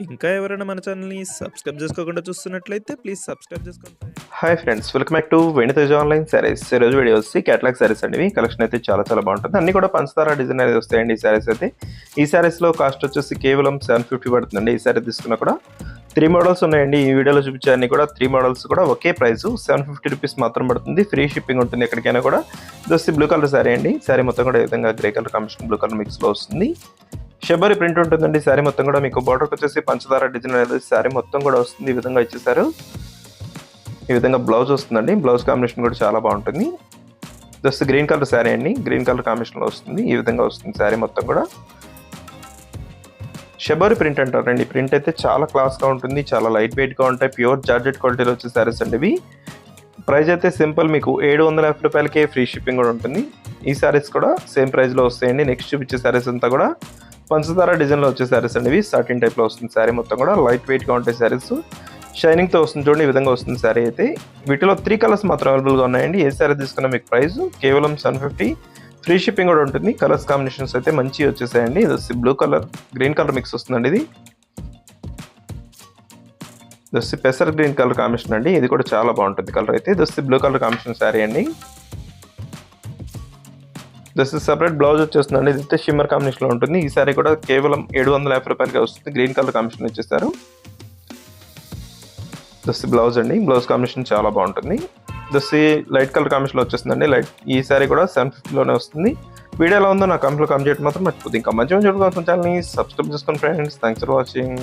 ఇంకా ఎవరైనా మన ఛానల్‌ని సబ్స్క్రైబ్ చేసుకోకుండా చూస్తున్నట్లయితే ప్లీజ్ సబ్స్క్రైబ్ చేసుకోండి friends. Hi friends, welcome back to Venu Teja online saris. ఈరోజు వీడియో వచ్చి క్యాటలాగ్ శారీస్ అండి. ఇవి కలెక్షన్ అయితే చాలా బాగుంటుంది. అన్ని కూడా పంచదార డిజైన్ అనేది వస్తాయండి ఈ శారీస్ అయితే. ఈ శారీస్లో కాస్ట్ వచ్చేసి కేవలం 750 పడుతుందండి. ఈ శారీ తీసుకున్నా కూడా 3 మోడల్స్ ఉన్నాయండి. ఈ వీడియోలో చూపించే అన్ని కూడా 3 మోడల్స్ కూడా ఒకే ప్రైస్ 750 రూపీస్ మాత్రం పడుతుంది. ఫ్రీ షిప్పింగ్ ఉంటుంది ఎక్కడికైనా కూడా. ఇది వచ్చి బ్లూ కలర్ శారీ అండి. శారీ మొత్తం కూడా ఈ విధంగా grey colour combination blue colour మిక్స్లో వస్తుంది. షబరి ప్రింట్ ఉంటుందండి. శారీ మొత్తం కూడా మీకు బార్డర్కి వచ్చేసి పంచదార డిజైన్ అనేది శారీ మొత్తం కూడా వస్తుంది. ఈ విధంగా ఇచ్చేసారు. ఈ విధంగా బ్లౌజ్ వస్తుందండి. బ్లౌజ్ కాంబినేషన్ కూడా చాలా బాగుంటుంది. జస్ట్ గ్రీన్ కలర్ శారీ అండి. గ్రీన్ కలర్ కాంబినేషన్లో వస్తుంది. ఈ విధంగా వస్తుంది శారీ మొత్తం కూడా. షబరి ప్రింట్ అంటారండి. ప్రింట్ అయితే చాలా క్లాస్గా ఉంటుంది. చాలా లైట్ వెయిట్గా ఉంటాయి. ప్యూర్ జార్జెట్ క్వాలిటీలో వచ్చే శారీస్ అండి ఇవి. ప్రైస్ అయితే సింపుల్, మీకు 750 రూపాయలకే ఫ్రీ షిప్పింగ్ కూడా ఉంటుంది. ఈ శారీస్ కూడా సేమ్ ప్రైస్లో వస్తాయండి. నెక్స్ట్ చూపించే శారీస్ అంతా కూడా పంచదార డిజైన్లో వచ్చే శారీస్ అండి ఇవి. సాటిన్ టైప్లో వస్తుంది శారీ మొత్తం కూడా. లైట్ వెయిట్గా ఉంటాయి శారీస్. షైనింగ్తో వస్తుంది చూడండి. ఈ విధంగా వస్తుంది శారీ అయితే. వీటిలో 3 కలర్స్ మాత్రం అవైలబుల్గా ఉన్నాయండి. ఏ శారీ తీసుకున్నా మీకు ప్రైస్ కేవలం 750. ఫ్రీ షిప్పింగ్ కూడా ఉంటుంది. కలర్స్ కాంబినేషన్స్ అయితే మంచిగా వచ్చేసాయండి. ఇది వచ్చి blue colour green colour mix వస్తుందండి ఇది. ఇది వచ్చి పెసర్ గ్రీన్ కలర్ కాంబినేషన్ అండి. ఇది కూడా చాలా బాగుంటుంది కలర్ అయితే. ఇది వచ్చి బ్లూ కలర్ కాంబినేషన్ శారీ అండి. జస్ట్ సెపరేట్ బ్లౌజ్ వచ్చేస్తుందండి. ఇది అయితే షిమ్మర్ కాంబినేషన్లో ఉంటుంది. ఈ శారీ కూడా కేవలం 750 రూపాయలకే వస్తుంది. గ్రీన్ కలర్ కాంబినేషన్ వచ్చేసారు. జస్ట్ బ్లౌజ్ అండి. బ్లౌజ్ కాంబినేషన్ చాలా బాగుంటుంది. జస్ట్ లైట్ కలర్ కాంబినేషన్లో వచ్చేస్తుందండి. ఈ శారీ కూడా 750లోనే వస్తుంది. వీడియో ఎలా ఉందో నా కామెంట్లో కామెంట్ చేయడం మాత్రం మర్చిపోతుంది. ఇంకా మంచి చూడగలుగుతాం. ఛానల్ని సబ్స్క్రైబ్ చేసుకోండి ఫ్రెండ్స్. Thanks for watching.